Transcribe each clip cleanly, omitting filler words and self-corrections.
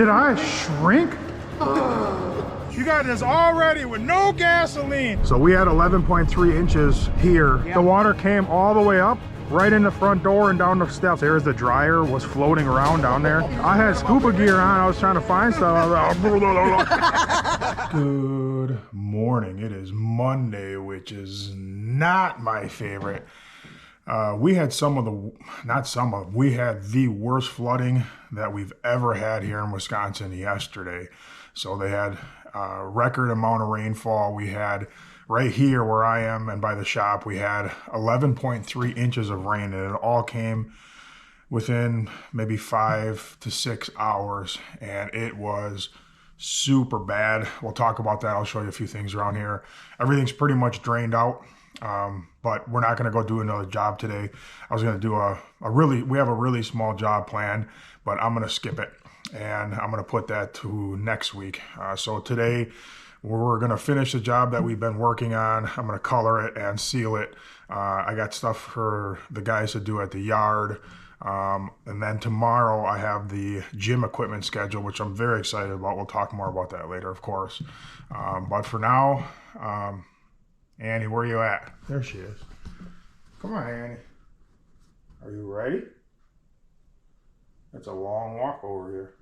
Did I shrink? You got this already with no gasoline. So we had 11.3 inches here. Yep. The water came all the way up, right in the front door and down the steps. There's the dryer, was floating around down there. I had scuba gear on. I was trying to find stuff. I was like, good morning. It is Monday, which is not my favorite. We had we had the worst flooding that we've ever had here in Wisconsin yesterday. So they had a record amount of rainfall. We had right here where I am and by the shop, we had 11.3 inches of rain, and it all came within maybe 5 to 6 hours, and it was super bad. We'll talk about that. I'll show you a few things around here. Everything's pretty much drained out, but we're not going to go do another job today. I was going to do we have a really small job planned, but I'm going to skip it, and I'm going to put that to next week. So today we're going to finish the job that we've been working on. I'm going to color it and seal it. I got stuff for the guys to do at the yard. And then tomorrow I have the gym equipment schedule, which I'm very excited about. We'll talk more about that later, of course. But for now, Annie, where are you at? There she is. Come on, Annie. Are you ready? It's a long walk over here.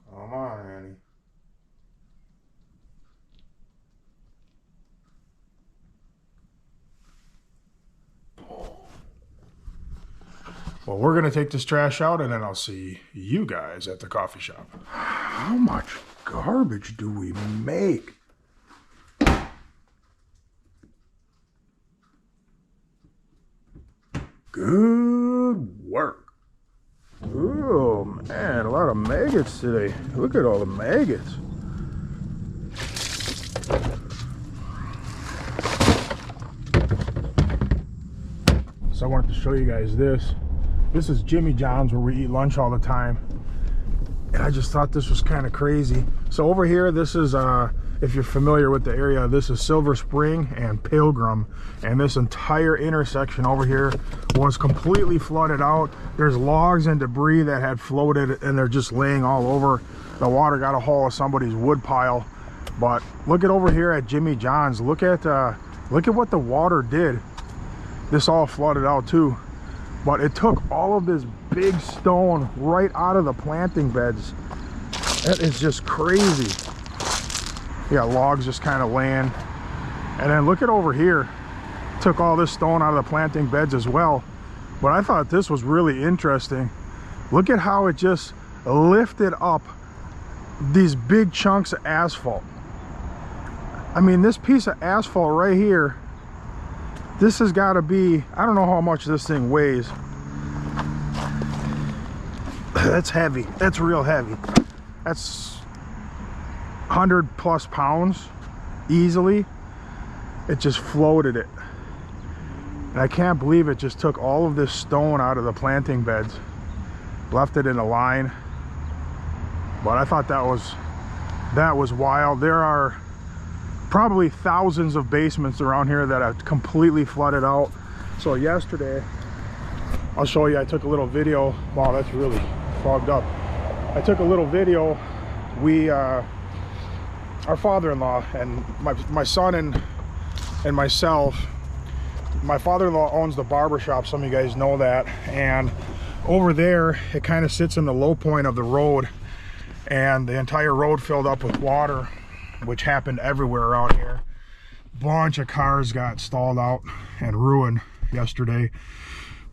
Come on, Annie. Well, we're going to take this trash out, and then I'll see you guys at the coffee shop. How much garbage do we make? Good work. Oh, man, a lot of maggots today. Look at all the maggots. So I wanted to show you guys this. This is Jimmy John's, where we eat lunch all the time. And I just thought this was kind of crazy. So over here, this is, if you're familiar with the area, this is Silver Spring and Pilgrim. And this entire intersection over here was completely flooded out. There's logs and debris that had floated, and they're just laying all over. The water got a hold of somebody's wood pile. But look at over here at Jimmy John's. Look at what the water did. This all flooded out too. But it took all of this big stone right out of the planting beds. That is just crazy. You got logs just kind of laying. And then look at over here. Took all this stone out of the planting beds as well. But I thought this was really interesting. Look at how it just lifted up these big chunks of asphalt. I mean, this piece of asphalt right here, this has got to be, I don't know how much this thing weighs. That's heavy. That's real heavy. That's 100 plus pounds easily. It just floated it. And I can't believe it just took all of this stone out of the planting beds, left it in a line. But I thought that was wild. There are probably thousands of basements around here that have completely flooded out. So yesterday, I'll show you, I took a little video. Wow, that's really fogged up. I took a little video. Our father-in-law and my son and myself, my father-in-law owns the barber shop. Some of you guys know that. And over there, it kind of sits in the low point of the road, and the entire road filled up with water, which happened everywhere around here. Bunch of cars got stalled out and ruined yesterday.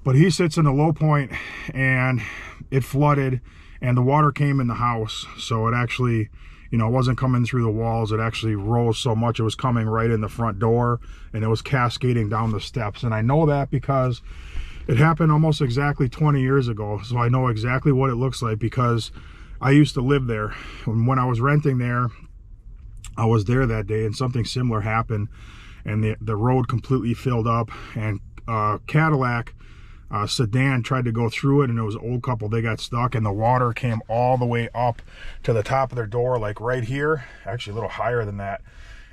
But he sits in the low point, and it flooded, and the water came in the house. So it actually, you know, it wasn't coming through the walls. It actually rose so much, it was coming right in the front door, and it was cascading down the steps. And I know that because it happened almost exactly 20 years ago. So I know exactly what it looks like, because I used to live there. When I was renting there, I was there that day, and something similar happened, and the road completely filled up, and Cadillac sedan tried to go through it, and it was an old couple. They got stuck, and the water came all the way up to the top of their door, like right here, actually a little higher than that,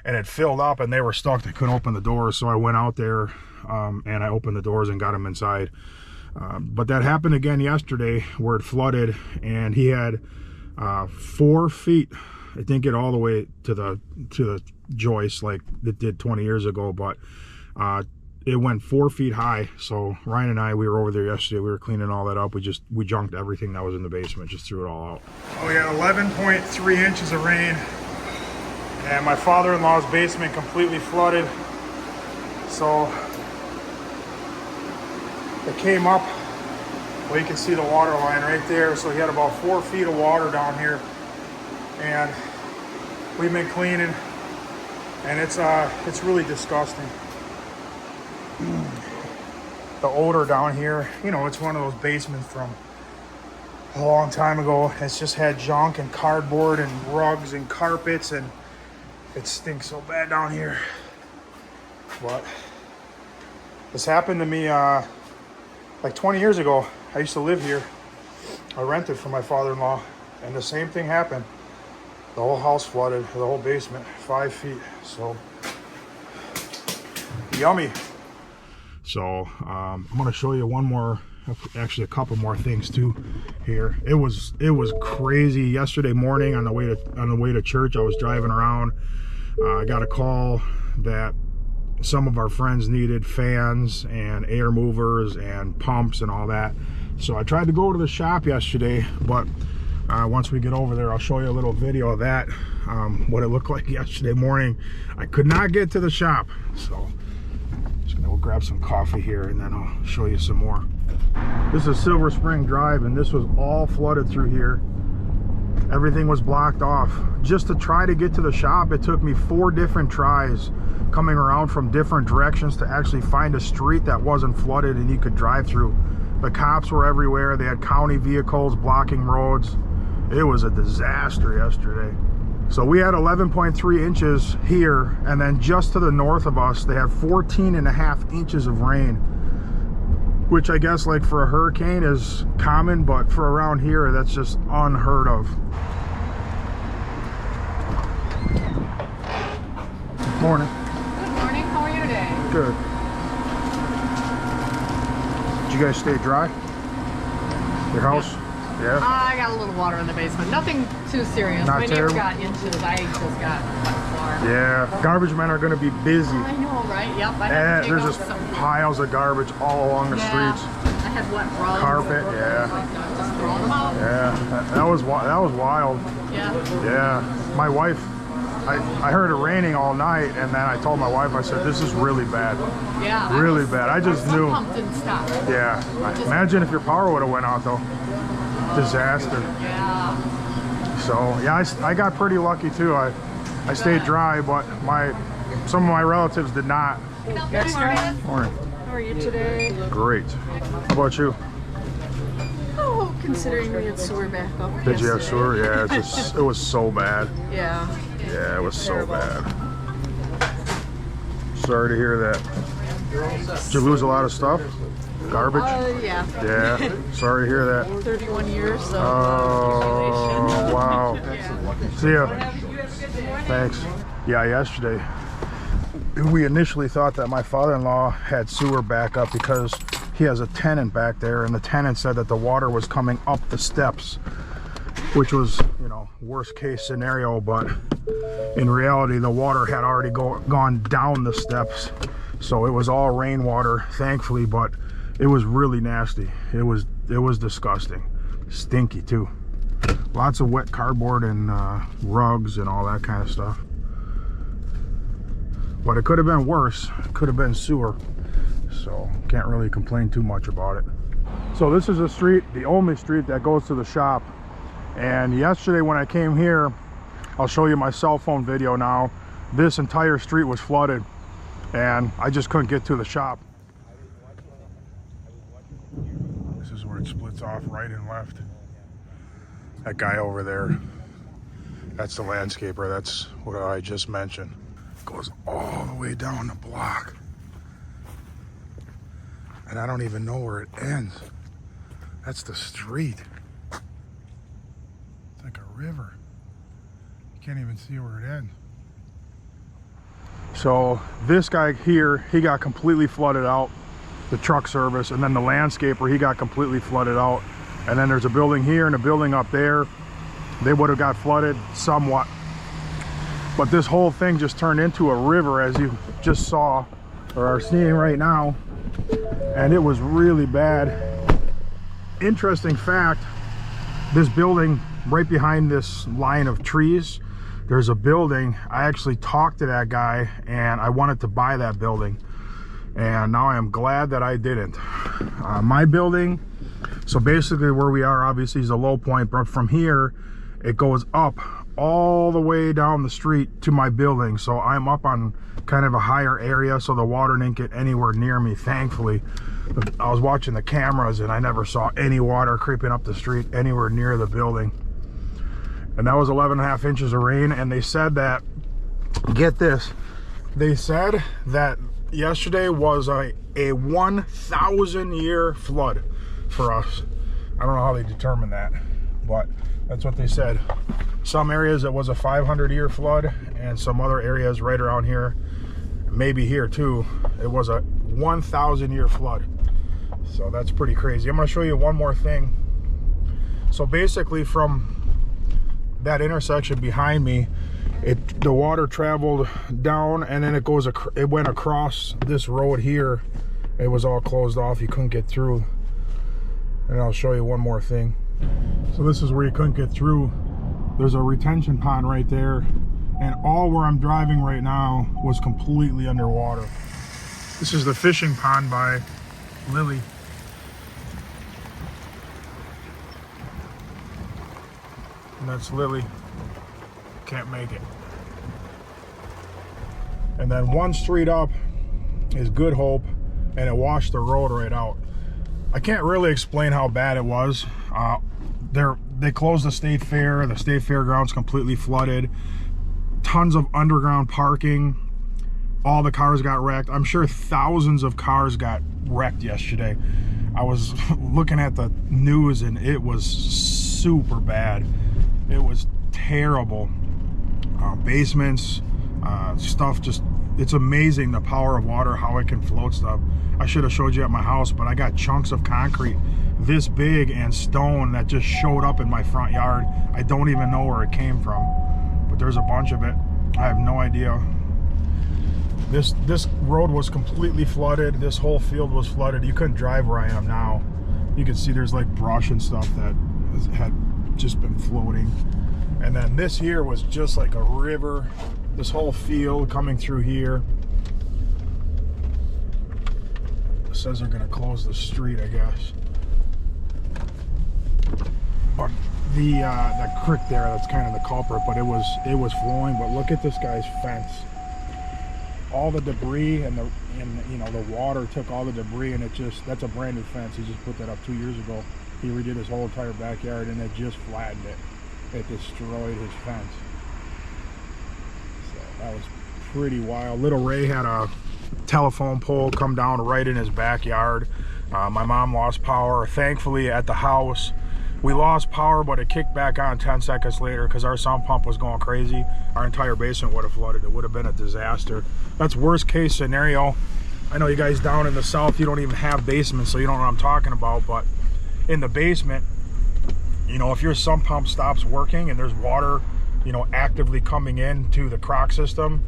and it filled up, and they were stuck. They couldn't open the doors. So I went out there and I opened the doors and got them inside. But that happened again yesterday where it flooded, and he had 4 feet. It didn't get all the way to the joist like it did 20 years ago, but it went 4 feet high. So Ryan and I, we were over there yesterday. We were cleaning all that up. We junked everything that was in the basement, just threw it all out. Oh, we had 11.3 inches of rain, and my father-in-law's basement completely flooded. So it came up. Well, you can see the water line right there. So he had about 4 feet of water down here, and we've been cleaning, and it's really disgusting. The odor down here, you know, it's one of those basements from a long time ago. It's just had junk and cardboard and rugs and carpets, and it stinks so bad down here. But this happened to me like 20 years ago. I used to live here. I rented from my father-in-law, and the same thing happened. The whole house flooded, the whole basement, 5 feet. So yummy. So I'm gonna show you one more, actually a couple more things too here. It was crazy yesterday morning on the way to church. I was driving around. I got a call that some of our friends needed fans and air movers and pumps and all that. So I tried to go to the shop yesterday, but once we get over there, I'll show you a little video of that, what it looked like yesterday morning. I could not get to the shop, so just gonna go grab some coffee here, and then I'll show you some more. This is Silver Spring Drive, and this was all flooded through here. Everything was blocked off. Just to try to get to the shop, it took me 4 different tries coming around from different directions to actually find a street that wasn't flooded and you could drive through. The cops were everywhere. They had county vehicles blocking roads. It was a disaster yesterday. So we had 11.3 inches here, and then just to the north of us, they had 14.5 inches of rain, which I guess like for a hurricane is common, but for around here, that's just unheard of. Morning. Good morning, how are you today? Good. Did you guys stay dry? Your house? Yeah. I got a little water in the basement. Nothing too serious. Not My terrible. neighbor got inches. I just got floor. Yeah. Garbage men are going to be busy. I know, right? Yep. I had And to there's take just out some. piles of garbage all along the Yeah. streets. I had wet rugs. Carpet, and yeah. like that, just throwing them out. Yeah. That was wild. Yeah. Yeah. My wife, I heard it raining all night, and then I told my wife, I said, this is really bad. Yeah. Really bad. I just Some knew. pump didn't stop. Yeah. Imagine if your power would have went out though. Disaster. Yeah. So yeah, I got pretty lucky too. I stayed dry, but some of my relatives did not. Good morning. Morning. How are you today? Great. How about you? Oh, considering we had sewer backup. Did you have sewer? Yeah, it was so bad. Yeah. Yeah, it was so Terrible. bad. Sorry to hear that. Did you lose a lot of stuff? Garbage? Yeah. Yeah. Sorry to hear that. 31 years of Oh, wow. Yeah. See ya. Thanks. Yeah, yesterday we initially thought that my father-in-law had sewer backup because he has a tenant back there, and the tenant said that the water was coming up the steps, which was, you know, worst case scenario, but in reality the water had already gone down the steps, so it was all rainwater, thankfully, but it was really nasty. It was disgusting. Stinky too. Lots of wet cardboard and rugs and all that kind of stuff. But it could have been worse. It could have been sewer. So can't really complain too much about it. So this is a street, the only street that goes to the shop. And yesterday when I came here, I'll show you my cell phone video now. This entire street was flooded and I just couldn't get to the shop. This is where it splits off right and left. That guy over there, that's the landscaper. That's what I just mentioned. Goes all the way down the block. And I don't even know where it ends. That's the street. It's like a river. You can't even see where it ends. So this guy here, he got completely flooded out. the truck service, and then the landscaper, he got completely flooded out. And then there's a building here and a building up there. They would have got flooded somewhat. But this whole thing just turned into a river, as you just saw or are seeing right now. And it was really bad. Interesting fact, this building right behind this line of trees, there's a building. I actually talked to that guy and I wanted to buy that building. And now I am glad that I didn't. My building, so basically where we are obviously is a low point, but from here it goes up all the way down the street to my building. So I'm up on kind of a higher area, so the water didn't get anywhere near me, thankfully. I was watching the cameras and I never saw any water creeping up the street anywhere near the building. And that was 11.5 inches of rain. And they said that, get this, they said that yesterday was a 1,000 year flood for us. I don't know how they determined that, but that's what they said. Some areas it was a 500 year flood, and some other areas right around here, maybe here too, it was a 1,000 year flood. So that's pretty crazy. I'm going to show you one more thing. So basically from that intersection behind me, the water traveled down, and then it went across this road here. It was all closed off, you couldn't get through. And I'll show you one more thing. So this is where you couldn't get through. There's a retention pond right there, and all where I'm driving right now was completely underwater. This is the fishing pond by Lily. And that's Lily. Can't make it. And then one street up is Good Hope, and it washed the road right out. I can't really explain how bad it was. They closed the state fair. The state fairground's completely flooded. Tons of underground parking. All the cars got wrecked. I'm sure thousands of cars got wrecked yesterday. I was looking at the news and it was super bad. It was terrible. Basements, stuff, just, it's amazing the power of water, how it can float stuff. I should have showed you at my house, but I got chunks of concrete this big and stone that just showed up in my front yard. I don't even know where it came from, but there's a bunch of it. I have no idea. This road was completely flooded. This whole field was flooded. You couldn't drive where I am now. You can see there's like brush and stuff that had just been floating. And then this here was just like a river. This whole field coming through here. It says they're gonna close the street, I guess. But the creek there, that's kind of the culprit, but it was flowing. But look at this guy's fence. All the debris and you know, the water took all the debris, and that's a brand new fence. He just put that up 2 years ago. He redid his whole entire backyard, and it just flattened it. It destroyed his fence. So that was pretty wild. Little Ray had a telephone pole come down right in his backyard. My mom lost power. Thankfully at the house we lost power, but it kicked back on 10 seconds later because our sump pump was going crazy. Our entire basement would have flooded. It would have been a disaster. That's worst case scenario. I know you guys down in the south, you don't even have basements, so you don't know what I'm talking about, but in the basement, you know, if your sump pump stops working and there's water, you know, actively coming into the crock system,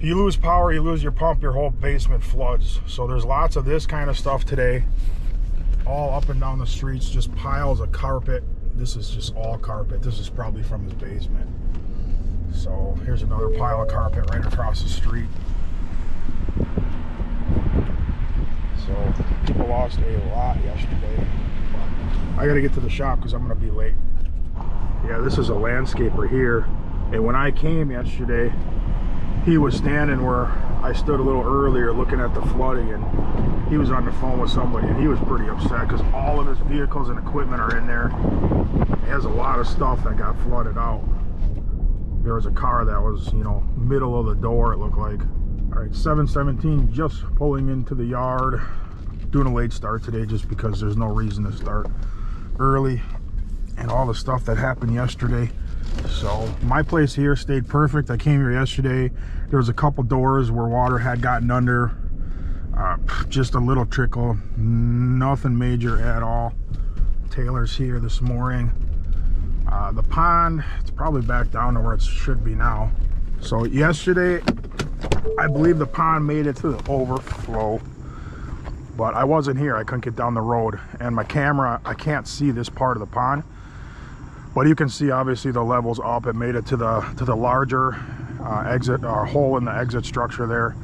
you lose power, you lose your pump, your whole basement floods. So there's lots of this kind of stuff today, all up and down the streets, just piles of carpet. This is just all carpet. This is probably from his basement. So here's another pile of carpet right across the street. So people lost a lot yesterday. But I gotta get to the shop because I'm gonna be late. Yeah, this is a landscaper here. And when I came yesterday, he was standing where I stood a little earlier looking at the flooding, and he was on the phone with somebody, and he was pretty upset because all of his vehicles and equipment are in there. He has a lot of stuff that got flooded out. There was a car that was, you know, middle of the door, it looked like. All right, 7:17, just pulling into the yard. Doing a late start today just because there's no reason to start early, and all the stuff that happened yesterday. So my place here stayed perfect. I came here yesterday. There was a couple doors where water had gotten under. Just a little trickle, nothing major at all. Taylor's here this morning. The pond, it's probably back down to where it should be now. So yesterday, I believe the pond made it to the overflow, but I wasn't here. I couldn't get down the road, and my camera, I can't see this part of the pond, but you can see obviously the levels up. It made it to the larger exit, or hole in the exit structure there.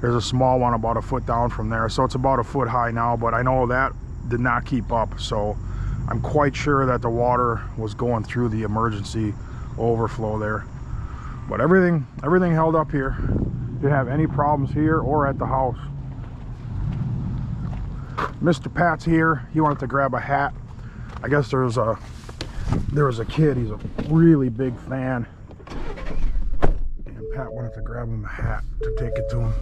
There's a small one about a foot down from there, so it's about a foot high now, but I know that did not keep up, so I'm quite sure that the water was going through the emergency overflow there. But everything held up here. Didn't have any problems here or at the house. Mr. Pat's here. He wanted to grab a hat. I guess there was a kid. He's a really big fan, and Pat wanted to grab him a hat to take it to him.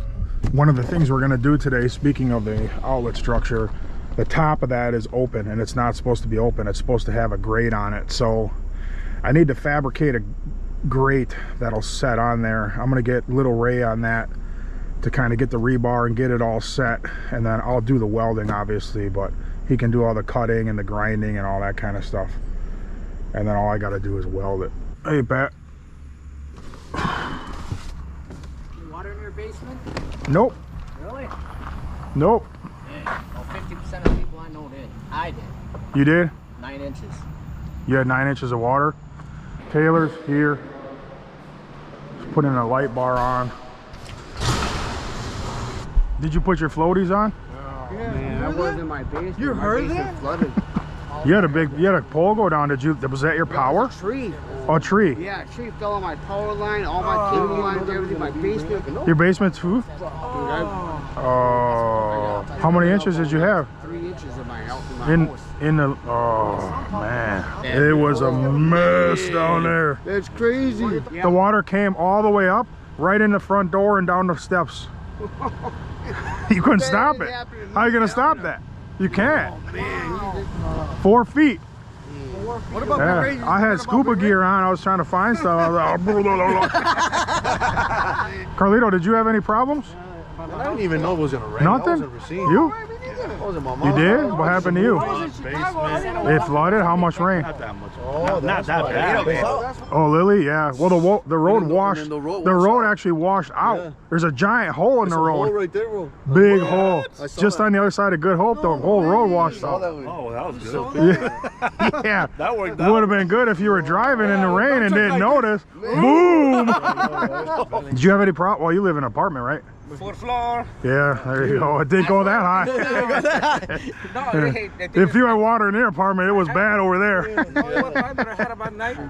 One of the things we're going to do today, speaking of the outlet structure, the top of that is open, and it's not supposed to be open. It's supposed to have a grate on it, so I need to fabricate a grate that'll set on there. I'm going to get little Ray on that to kind of get the rebar and get it all set, and then I'll do the welding obviously, but he can do all the cutting and the grinding and all that kind of stuff, and then all I got to do is weld it. Hey Pat. Water in your basement? Nope. Really? Nope. Yeah. Well, 50% of the people I know did. I did. You did? 9 inches. You had 9 inches of water. Taylor's here. Just putting a light bar on. Did you put your floaties on? Oh, yeah, man, I was in my basement. You heard that? Flooded. You had a pole go down. Was that your power? A tree. Oh, a tree. Yeah, a tree fell on my power line, all my cable lines, everything, my basement. Your basement too? Oh. How many inches did you have? 3 inches in my house. Oh man, it was a mess down there. That's crazy. The water came all the way up, right in the front door and down the steps. You couldn't stop it. How are you gonna stop that? You can't. 4 feet. What about I had scuba gear on. I was trying to find stuff. I was like, Carlito, did you have any problems? I didn't even know it was gonna rain. Nothing? You? You did? What happened to you? It flooded? How much rain? Not that much. Oh, not that bad. Oh, Lily? Yeah. Well, the road washed. The road actually washed out. Yeah. There's a giant hole in the road. Right there, bro. Big hole. Just on the other side of Good Hope, the whole road washed out. Oh, that was good. Yeah. That worked out. Would have been good if you were driving in the rain and didn't notice. Boom! Did you have any problem? Well, you live in an apartment, right? 4th floor. Yeah, there you go. It didn't go that high. If you had water in your apartment, it was bad over there.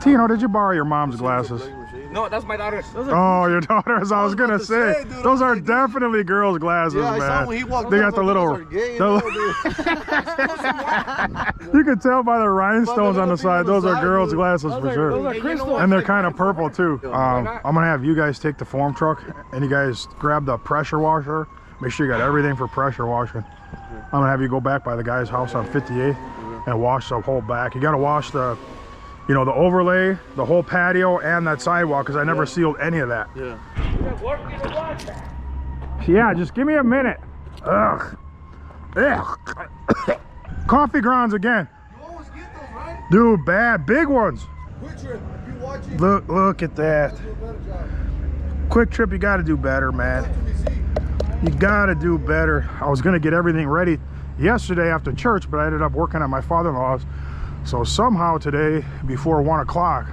Tino, did you borrow your mom's glasses? No, that's my daughter's. Oh, your daughter's. I was gonna say, those are definitely girls' glasses, Yeah, I saw man. when he walked They in, got the I was little. like, those are gay, You can tell by the rhinestones on the side. Those are girls' glasses for sure. And they're kind of purple too. I'm gonna have you guys take the foam truck and you guys grab the pressure washer. Make sure you got everything for pressure washing. I'm gonna have you go back by the guy's house on 58 and wash the whole back. You gotta wash the, the overlay, the whole patio, and that sidewalk, because I never sealed any of that. Yeah, just give me a minute. Ugh. Ugh. Coffee grounds again. You always get those, right? Dude, bad. Big ones. Quick Trip, if you watching, Look at that. do a better job. Quick Trip, you got to do better, man. You got to do better. I was going to get everything ready yesterday after church, but I ended up working at my father-in-law's. So somehow today, before 1 o'clock,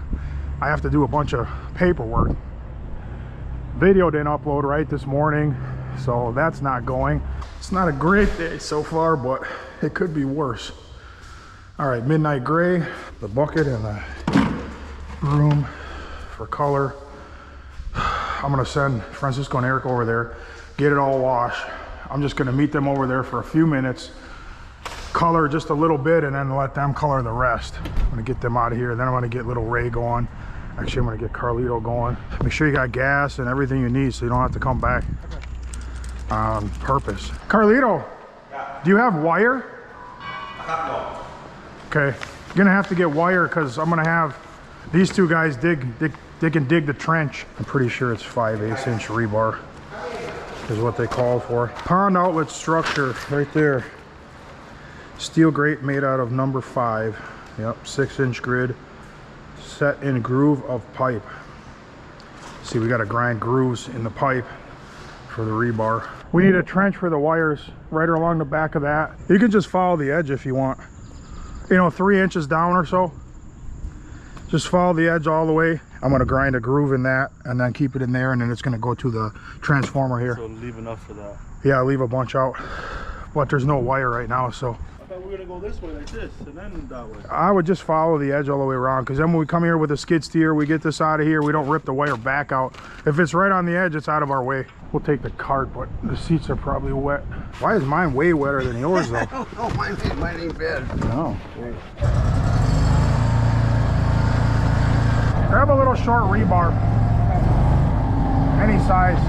I have to do a bunch of paperwork. Video didn't upload right this morning, so that's not going. It's not a great day so far, but it could be worse. All right, midnight gray, the bucket and the broom for color. I'm gonna send Francisco and Eric over there, get it all washed. I'm just gonna meet them over there for a few minutes, color just a little bit, and then let them color the rest. I'm gonna get them out of here. Then I'm gonna get little Ray going. Actually, I'm gonna get Carlito going. Make sure you got gas and everything you need so you don't have to come back on purpose. Carlito, do you have wire? Okay, you're gonna have to get wire because I'm gonna have these two guys dig the trench. I'm pretty sure it's 5/8 inch rebar. is what they called for. Pond outlet structure right there. Steel grate made out of number 5. Yep, 6-inch grid. Set in groove of pipe. See, we got to grind grooves in the pipe for the rebar. We need a trench for the wires right along the back of that. You can just follow the edge if you want. You know, 3 inches down or so. Just follow the edge all the way. I'm going to grind a groove in that and then keep it in there, and then it's going to go to the transformer here. So leave enough for that. Yeah, leave a bunch out. But there's no wire right now, so. I thought we were going to go this way like this and then that way. I would just follow the edge all the way around, because then when we come here with a skid steer, we get this out of here, we don't rip the wire back out. If it's right on the edge, it's out of our way. We'll take the cart, but the seats are probably wet. Why is mine way wetter than yours though? Oh, mine ain't bad. No. Grab a little short rebar. Any size.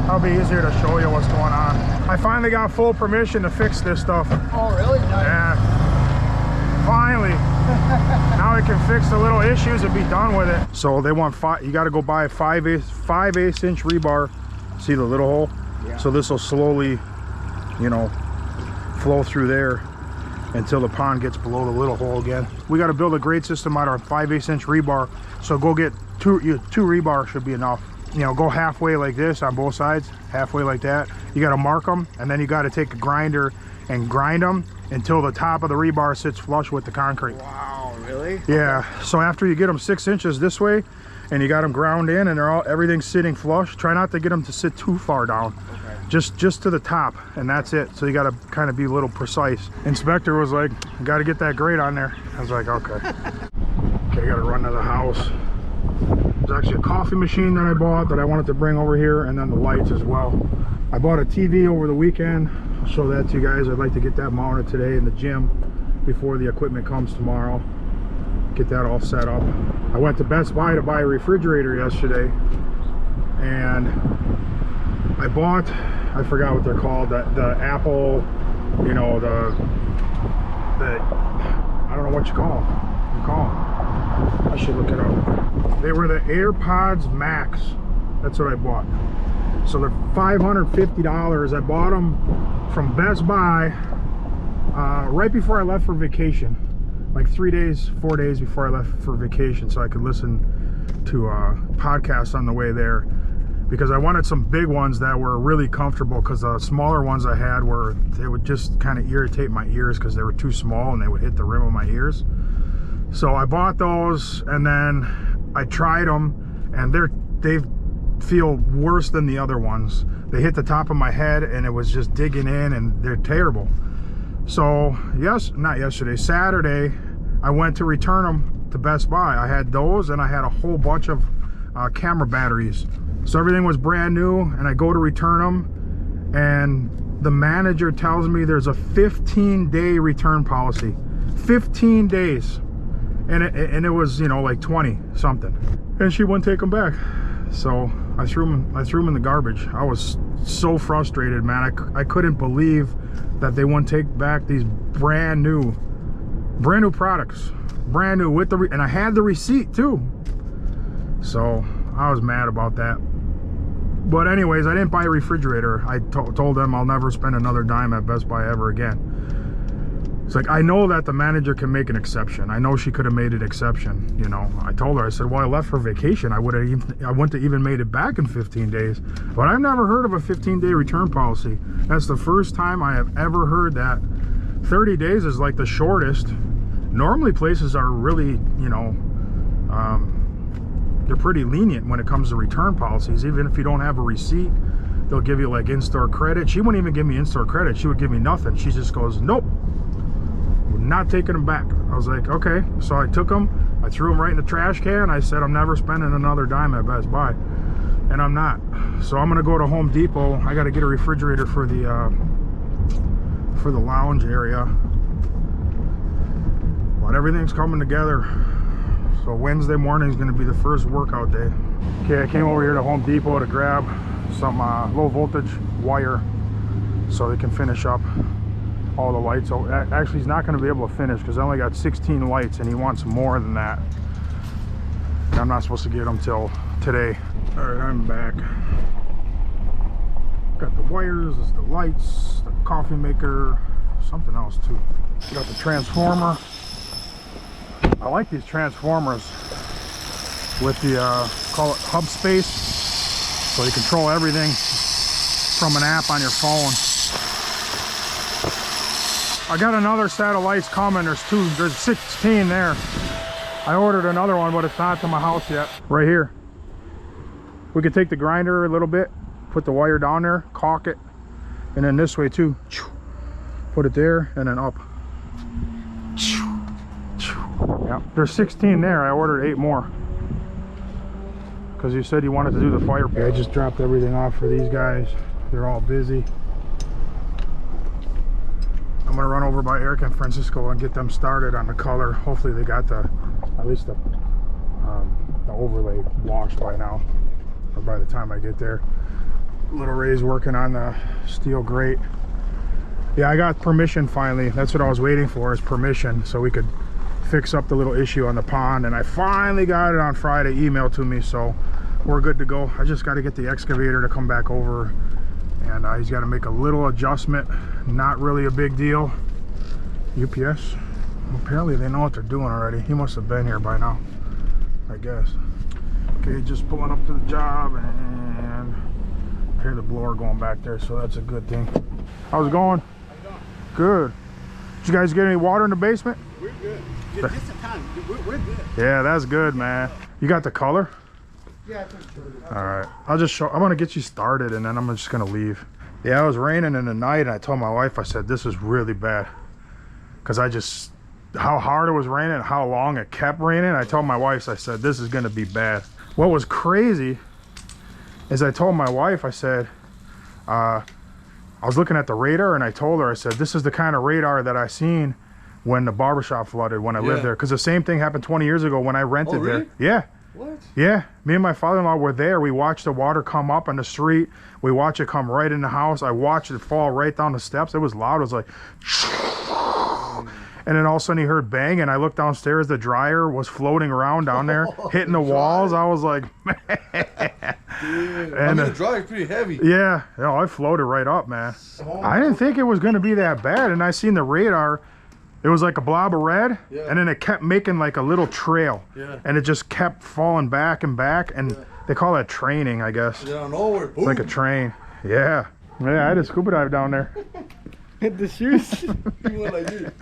That'll be easier to show you what's going on. I finally got full permission to fix this stuff. Oh, really? Nice. Yeah. Finally. Now I can fix the little issues and be done with it. So they want you got to go buy a 5/8 inch rebar. See the little hole? Yeah. So this will slowly, you know, flow through there until the pond gets below the little hole again. We got to build a grade system out of 5/8 inch rebar. So go get two rebar should be enough. You know, go halfway like this on both sides, halfway like that. You got to mark them, and then you got to take a grinder and grind them until the top of the rebar sits flush with the concrete. Wow, really? Yeah, so after you get them 6 inches this way and you got them ground in and everything's sitting flush, try not to get them to sit too far down. Okay. Just to the top, and that's it. So you got to kind of be a little precise. Inspector was like, you got to get that grate on there. I was like, okay. Okay, got to run to the house. There's actually a coffee machine that I bought that I wanted to bring over here, and then the lights as well. I bought a TV over the weekend. I'll show that to you guys. I'd like to get that mounted today in the gym before the equipment comes tomorrow. Get that all set up. I went to Best Buy to buy a refrigerator yesterday, and I bought, I forgot what they're called, the Apple, you know, the I don't know what you call them. I should look it up. They were the AirPods Max. That's what I bought. So they're $550. I bought them from Best Buy right before I left for vacation. Like 4 days before I left for vacation, so I could listen to podcasts on the way there. Because I wanted some big ones that were really comfortable, because the smaller ones I had they would just kind of irritate my ears because they were too small and they would hit the rim of my ears. So I bought those, and then I tried them, and they feel worse than the other ones. They hit the top of my head and it was just digging in, and they're terrible. So Saturday, I went to return them to Best Buy. I had those, and I had a whole bunch of camera batteries. So everything was brand new, and I go to return them, and the manager tells me there's a 15-day return policy. 15 days. And it was, you know, like 20 something, and she wouldn't take them back. So I threw them in the garbage. I was so frustrated, man. I couldn't believe that they wouldn't take back these brand new products, brand new with and I had the receipt too. So I was mad about that. But anyways, I didn't buy a refrigerator. I told them I'll never spend another dime at Best Buy ever again. It's like, I know that the manager can make an exception. I know she could have made an exception, you know. I told her, I said, well, I left for vacation. I wouldn't have even made it back in 15 days. But I've never heard of a 15-day return policy. That's the first time I have ever heard that. 30 days is like the shortest. Normally places are really, you know, they're pretty lenient when it comes to return policies. Even if you don't have a receipt, they'll give you like in-store credit. She wouldn't even give me in-store credit. She would give me nothing. She just goes, nope. Not taking them back. I was like, okay. So I took them, I threw them right in the trash can. I said, I'm never spending another dime at Best Buy, and I'm not. So I'm gonna go to Home Depot. I got to get a refrigerator for the lounge area. But everything's coming together. So Wednesday morning is gonna be the first workout day. Okay, I came over here to Home Depot to grab some low voltage wire so they can finish up all the lights. So actually he's not going to be able to finish because I only got 16 lights, and he wants more than that. I'm not supposed to get them till today. All right, I'm back. Got the wires, there's the lights, the coffee maker, something else too. Got the transformer. I like these transformers with the call it hub space, so you control everything from an app on your phone. I got another set of lights coming. There's 16 there. I ordered another one, but it's not to my house yet. Right here. We could take the grinder a little bit, put the wire down there, caulk it, and then this way too. Put it there and then up. Yeah, there's 16 there. I ordered 8 more because you said you wanted to do the fire. I just dropped everything off for these guys. They're all busy. I'm gonna run over by Eric and Francisco and get them started on the color. Hopefully they got at least the overlay washed by now, or by the time I get there. Little Ray's working on the steel grate. Yeah, I got permission finally. That's what I was waiting for, is permission, so we could fix up the little issue on the pond, and I finally got it on Friday, emailed to me, so we're good to go. I just got to get the excavator to come back over, and he's got to make a little adjustment. Not really a big deal. UPS, apparently they know what they're doing already. He must have been here by now, I guess. Okay, just pulling up to the job, and hear the blower going back there, so that's a good thing. How's it going? Good. Did you guys get any water in the basement? We're good. Yeah, just a time. We're good. Yeah, that's good, man. You got the color? Yeah, I think so. All right, I'll just show. I'm gonna get you started, and then I'm just gonna leave. Yeah, it was raining in the night, and I told my wife, I said, this is really bad, because how hard it was raining and how long it kept raining. I told my wife, I said, this is gonna be bad. What was crazy is I told my wife, I said, I was looking at the radar, and I told her, I said, this is the kind of radar that I seen when the barbershop flooded when I lived there, because the same thing happened 20 years ago when I rented there. Yeah. What? Yeah, me and my father-in-law were there. We watched the water come up on the street. We watched it come right in the house. I watched it fall right down the steps. It was loud. It was like, and then all of a sudden he heard bang, and I looked downstairs. The dryer was floating around down there, hitting the walls. I was like, man. And the dryer's pretty heavy. Yeah, I floated right up, man. I didn't think it was going to be that bad, and I seen the radar. It was like a blob of red, and then it kept making like a little trail, and it just kept falling back and back, and they call that training, I guess. Yeah, nowhere. It's like a train. Yeah, I had to scuba dive down there. Hit the shoes. You went like this.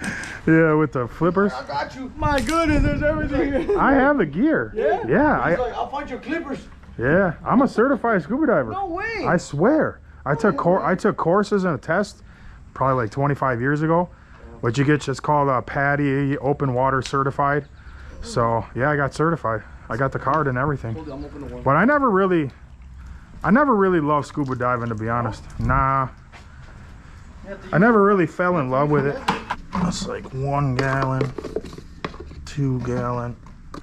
Yeah, with the flippers. I got you. My goodness, there's everything. I have the gear. Yeah? Yeah. He's like, I'll find your clippers. Yeah, I'm a certified scuba diver. No way. I swear. I took courses and a test probably like 25 years ago. What you get is called a PADI, open water certified. So yeah, I got certified. I got the card and everything. But I never really loved scuba diving, to be honest. Nah, I never really fell in love with it. It's like 1 gallon, 2 gallon,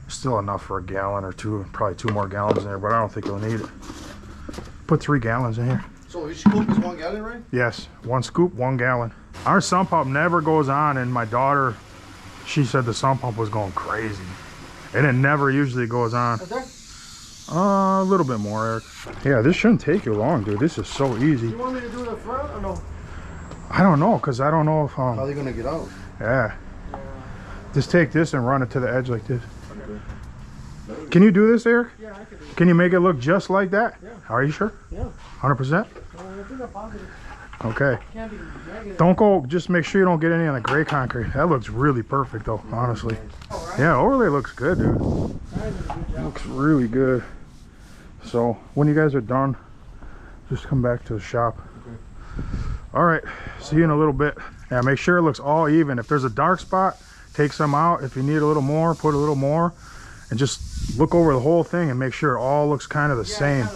still enough for a gallon or two, probably 2 more gallons in there, but I don't think you'll need it. Put 3 gallons in here. So each scoop is 1 gallon, right? Yes, 1 scoop, 1 gallon. Our sump pump never goes on, and my daughter, she said the sump pump was going crazy, and it never usually goes on. A little bit more, Eric. Yeah, this shouldn't take you long, dude. This is so easy. You want me to do the front or no? I don't know, because I don't know if How are they gonna get out? yeah. Just take this and run it to the edge like this. Okay. Can you do this, Eric? Yeah, I can do it. Can you make it look just like that? Yeah. Are you sure? Yeah. 100%? I think I'm positive. Okay. Can't be negative. Don't go, just make sure you don't get any on the gray concrete. That looks really perfect though, honestly. Yeah, overlay looks good, dude. Looks really good. So when you guys are done, just come back to the shop. All right, see you in a little bit. Yeah, make sure it looks all even. If there's a dark spot, take some out. If you need a little more, put a little more. And just look over the whole thing and make sure it all looks kind of the same.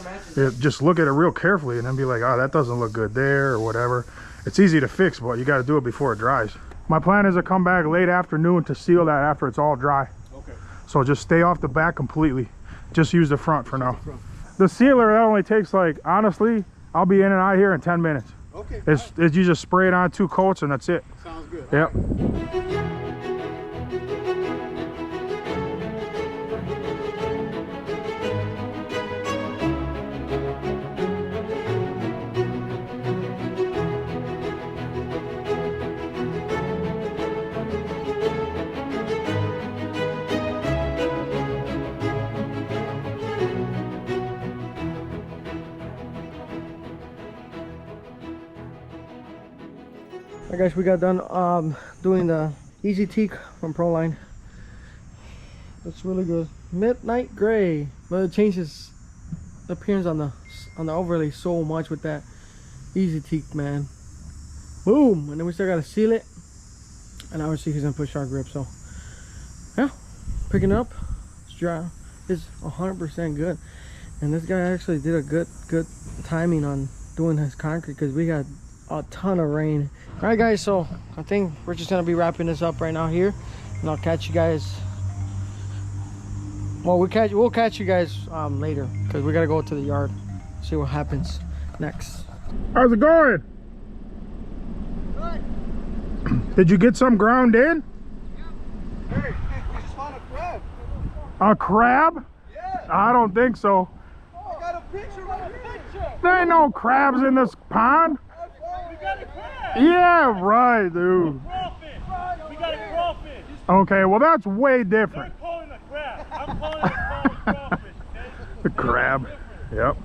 Just look at it real carefully and then be like, oh, that doesn't look good there or whatever. It's easy to fix, but you got to do it before it dries. My plan is to come back late afternoon to seal that after it's all dry. Okay. So just stay off the back completely. Just use the front for now. The sealer, that only takes, like, honestly, I'll be in and out here in 10 minutes. Okay. It's you just spray it on 2 coats and that's it. Sounds good. Yep. guys, we got done doing the Easy Teak from Proline. That's really good. Midnight gray, but it changes the appearance on the overlay so much with that Easy Teak, man. Boom, and then we still gotta seal it, and obviously he's gonna put shark grip. So yeah, picking it up, it's dry. It's 100% good, and this guy actually did a good timing on doing his concrete because we got a ton of rain. All right, guys, so I think we're just gonna be wrapping this up right now here, and I'll catch you guys. Well, we'll catch you guys later because we gotta go to the yard, see what happens next. How's it going? Good. Did you get some ground in? Hey, I just found a crab. A crab? Yeah. I don't think so. I got a picture right here. There ain't no crabs in this pond. We got a crab. Yeah, right, dude. Crawfish. We got a crawfish. Okay, well that's way different. They're calling a crab. I'm calling it a crawfish. Okay? The crab. Yep.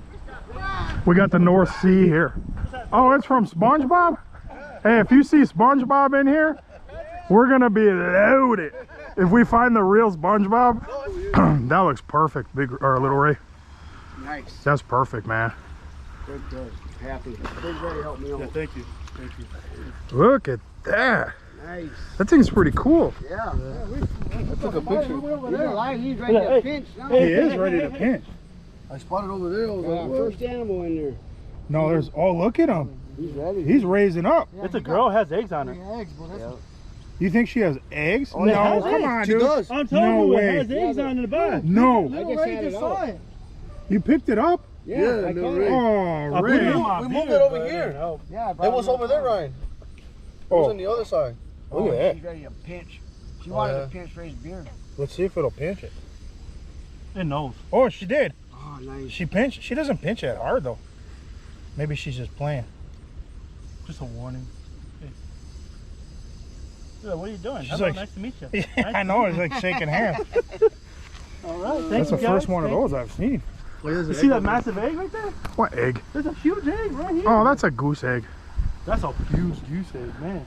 We got the North Sea here. Oh, it's from SpongeBob? Hey, if you see SpongeBob in here, we're gonna be loaded. If we find the real SpongeBob, that looks perfect, big or Little Ray. Nice. That's perfect, man. Good. Happy. Big Ray helped me out. Thank you. Thank you. Look at that. Nice. That thing's pretty cool. Yeah. I took a picture. He's alive. He's ready to pinch now. He is ready to pinch. I spotted over there. I was like, what? First animal in there. No, there's, oh, look at him. He's ready. He's raising up. It's a girl, has eggs on her. Eggs, bro. That's You think she has eggs? it No, has come eggs. on, She dude. does. I'm telling No you, way. it has eggs on in the back. No. I just had it out. You picked it up? Yeah, Yeah, I no caught way. it. Oh, I put it Ray. in my We moved beard, it over but here. didn't help. Yeah, It was over there, Ryan. It was Oh, on the other side. look at that. She's ready to pinch. She Oh, wanted yeah. to pinch Ray's beard. Let's see if it'll pinch it. It knows. Oh, she did. Oh, nice. She pinched. She doesn't pinch that hard, though. Maybe she's just playing. Just a warning. Hey. Yeah, what are you doing? She's Hello, like- nice to meet you. Yeah, I know. It's like shaking hands. All right, thank That's you the guys. first one of those I've seen. You see that massive egg right there? What egg? There's a huge egg right here. Oh, that's a goose egg. That's a huge goose egg, man.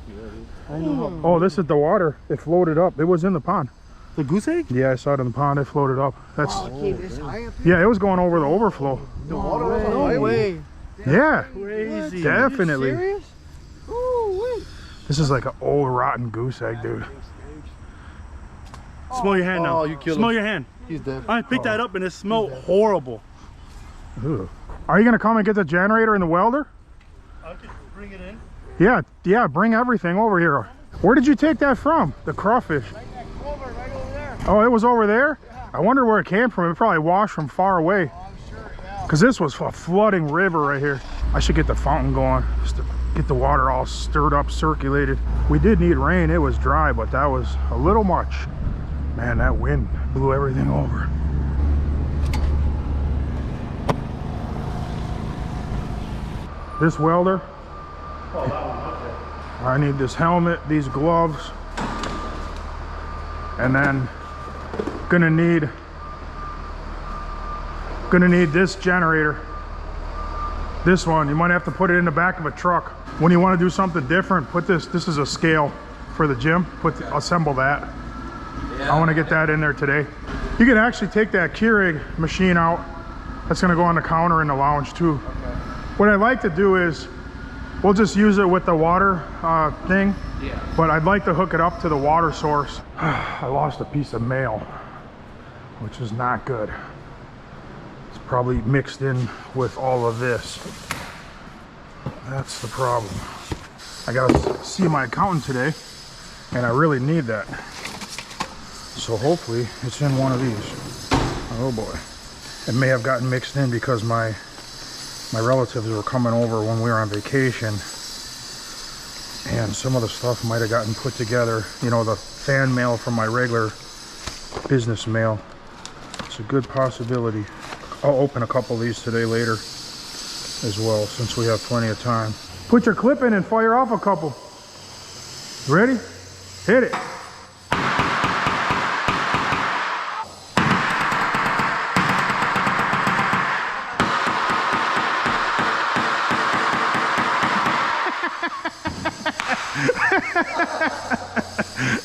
I know. Oh, this is the water. It floated up. It was in the pond. The goose egg? Yeah, I saw it in the pond. It floated up. That's Oh, it came this high up here? yeah. It was going over the overflow. The water was on no fire. way. Yeah, Crazy. definitely. Serious? Ooh, This is like an old rotten goose egg, dude. Smell your hand now. Oh, you killed Smell him. your hand. He's dead. I picked that up and it smelled horrible. Ugh. Are you gonna come and get the generator and the welder? I could bring it in. Yeah. Bring everything over here. Where did you take that from? The crawfish. Right over there. Oh, it was over there? I wonder where it came from. It probably washed from far away. Oh, I'm sure, yeah. Because this was a flooding river right here. I should get the fountain going just to get the water all stirred up, circulated. We did need rain. It was dry, but that was a little much. Man, that wind blew everything over. This welder. I need this helmet, these gloves, and then gonna need this generator. This one, you might have to put it in the back of a truck. When you want to do something different, put this is a scale for the gym. Assemble that. I want to get that in there today. You can actually take that Keurig machine out. That's gonna go on the counter in the lounge too. What I'd like to do is, we'll just use it with the water thing. Yeah. But I'd like to hook it up to the water source. I lost a piece of mail, which is not good. It's probably mixed in with all of this. That's the problem. I gotta see my accountant today, and I really need that. So hopefully it's in one of these. Oh boy. It may have gotten mixed in because my relatives were coming over when we were on vacation, and some of the stuff might have gotten put together. You know, the fan mail from my regular business mail. It's a good possibility. I'll open a couple of these today later as well, since we have plenty of time. Put your clip in and fire off a couple. Ready? Hit it.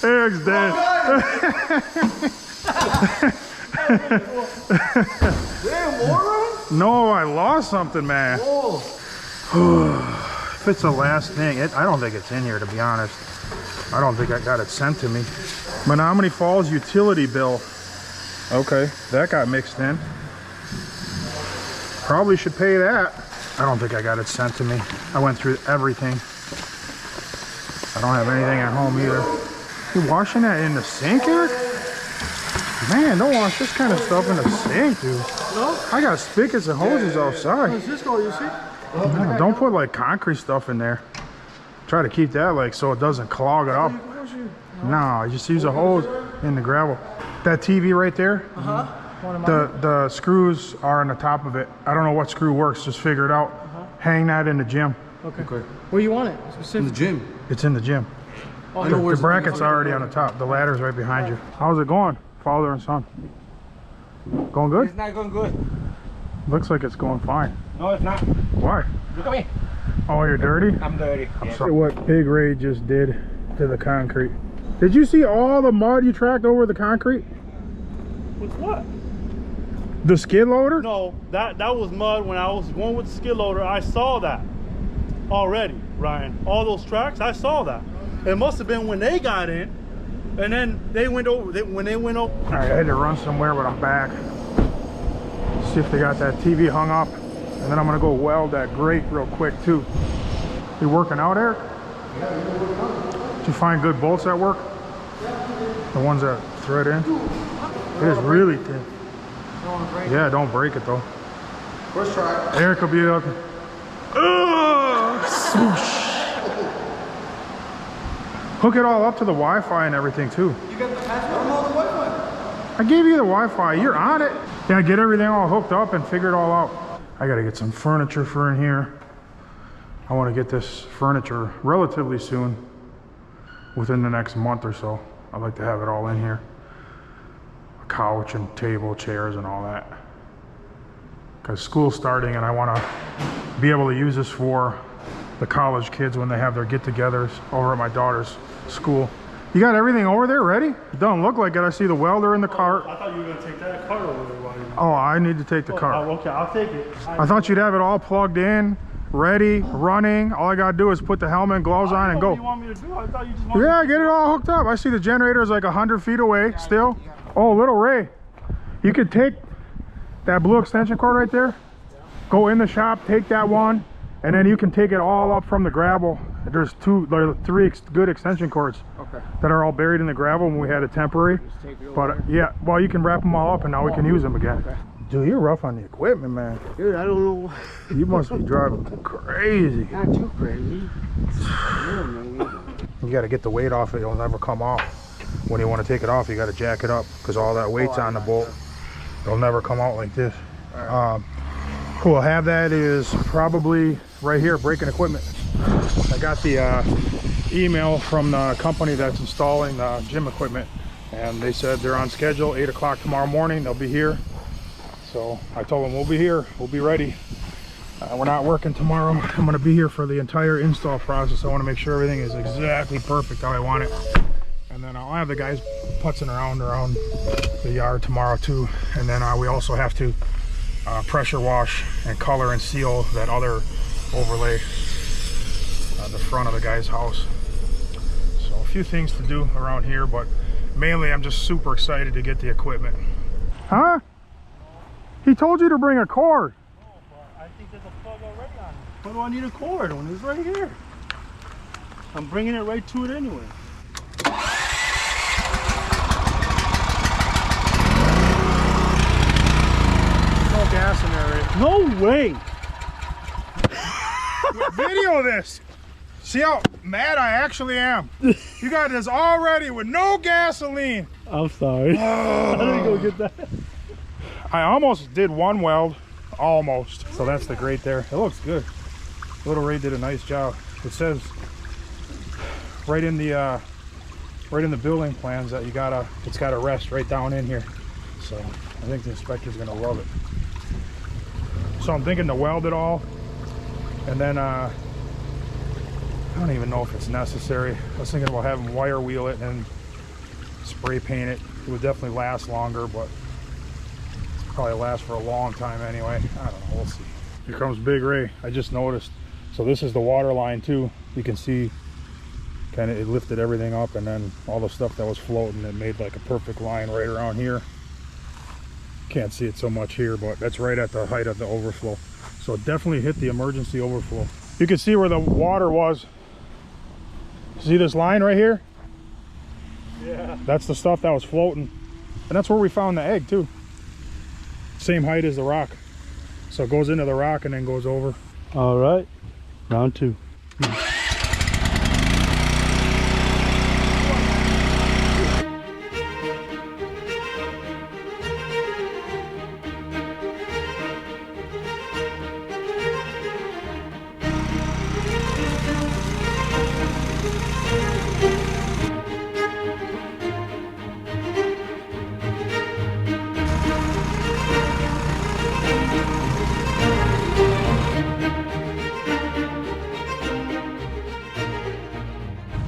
Eric's dead. Damn, more? No, I lost something, man. If it's the last thing, I don't think it's in here, to be honest. I don't think I got it sent to me. Menominee Falls utility bill. Okay, that got mixed in. Probably should pay that. I don't think I got it sent to me. I went through everything. I don't have anything at home either. You washing that in the sink, Eric? Man, don't wash this kind of stuff in the sink, dude. No? I got spigots and hoses outside. Where's this go, you see? No, don't put like concrete stuff in there. Try to keep that like so it doesn't clog it up. No, just use a hose in the gravel. That TV right there, the screws are on the top of it. I don't know what screw works, just figure it out. Hang that in the gym. Okay. Where you want it? In the gym. It's in the gym. I know where's The bracket's already on the top. The ladder's right behind you. How's it going, father and son? Going good? It's not going good. Looks like it's going fine. No, it's not. Why? Look at me. Oh, you're dirty? I'm dirty. Yeah. Sorry. What Big Ray just did to the concrete. Did you see all the mud you tracked over the concrete? With what? The skid loader? No, that was mud when I was going with the skid loader. I saw that already, Ryan. All those tracks, I saw that. It must have been when they got in, and then they went over. When they went over. All right, I had to run somewhere, but I'm back. See if they got that TV hung up, and then I'm gonna go weld that grate real quick too. You working out, Eric? Did you find good bolts at work? The ones that thread in? It is really thin. Yeah, don't break it though. First try. Eric will be up. Swoosh. Hook it all up to the Wi-Fi and everything too. You got the password? I don't know the Wi-Fi. I gave you the Wi-Fi. You're on it. Yeah, get everything all hooked up and figure it all out. I gotta get some furniture for in here. I want to get this furniture relatively soon, within the next month or so. I'd like to have it all in here. A couch and table, chairs and all that. Because school's starting and I want to be able to use this for the college kids when they have their get-togethers over at my daughter's school. You got everything over there ready? It doesn't look like it. I see the welder in the cart. I thought you were gonna take that cart over there while you. Oh, I need to take the cart. Oh, okay, I'll take it. I thought you'd have it all plugged in, ready, running. All I gotta do is put the helmet and gloves on and go. What do you want me to do? I thought you just wanted Yeah, get it all hooked up. I see the generator is like 100 feet away still. Oh, little Ray, you could take that blue extension cord right there, go in the shop, take that one, and then you can take it all up from the gravel. There's three good extension cords that are all buried in the gravel when we had a temporary. But yeah, well, you can wrap them all up and now we can use them again. Dude, you're rough on the equipment, man. Dude, I don't know. You must be driving crazy. Not too crazy. You got to get the weight off it. It'll never come off. When you want to take it off, you got to jack it up because all that weight's on the bolt. It'll never come out like this. Who will have that is probably right here, braking equipment. I got the email from the company that's installing the gym equipment, and they said they're on schedule, 8 o'clock tomorrow morning. They'll be here. So I told them we'll be here, we'll be ready. We're not working tomorrow. I'm going to be here for the entire install process. I want to make sure everything is exactly perfect how I want it. And then I'll have the guys putzing around the yard tomorrow too. And then we also have to pressure wash and color and seal that other overlay on the front of the guy's house. So a few things to do around here, but mainly I'm just super excited to get the equipment. Huh? He told you to bring a cord. No, but I think there's a plug already on it. What do I need a cord when it's right here? I'm bringing it right to it anyway. No gas in there, right? No way! Video this. See how mad I actually am. You got this all ready with no gasoline. I'm sorry. I didn't go get that. I almost did one weld, almost. So that's the grate there. It looks good. Little Ray did a nice job. It says right in the building plans that it's gotta rest right down in here. So I think the inspector's gonna love it. So I'm thinking to weld it all, and then I don't even know if it's necessary. I was thinking about having wire wheel it and spray paint it. It would definitely last longer, but it's probably last for a long time anyway. I don't know, we'll see. Here comes Big Ray. I just noticed. So this is the water line too. You can see kind of it lifted everything up, and then all the stuff that was floating, it made like a perfect line right around here. Can't see it so much here, but that's right at the height of the overflow. So it definitely hit the emergency overflow. You can see where the water was. See this line right here? Yeah. That's the stuff that was floating. And that's where we found the egg too. Same height as the rock. So it goes into the rock and then goes over. All right, round 2.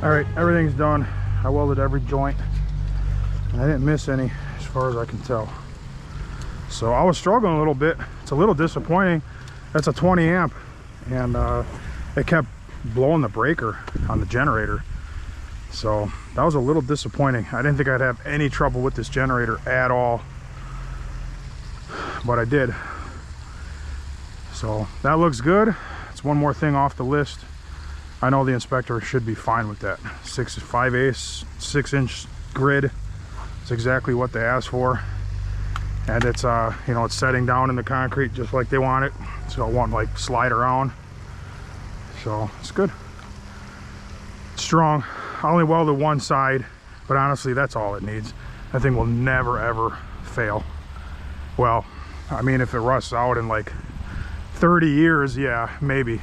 All right, everything's done. I welded every joint and I didn't miss any as far as I can tell. So I was struggling a little bit. It's a little disappointing. That's a 20 amp and it kept blowing the breaker on the generator. So that was a little disappointing. I didn't think I'd have any trouble with this generator at all, but I did. So that looks good. It's one more thing off the list. I know the inspector should be fine with that. 5/8, 6-inch grid. It's exactly what they asked for. And it's you know, it's setting down in the concrete just like they want it. So it won't like slide around. So it's good. It's strong. I only welded one side, but honestly that's all it needs. That thing will never ever fail. Well, I mean, if it rusts out in like 30 years, yeah, maybe,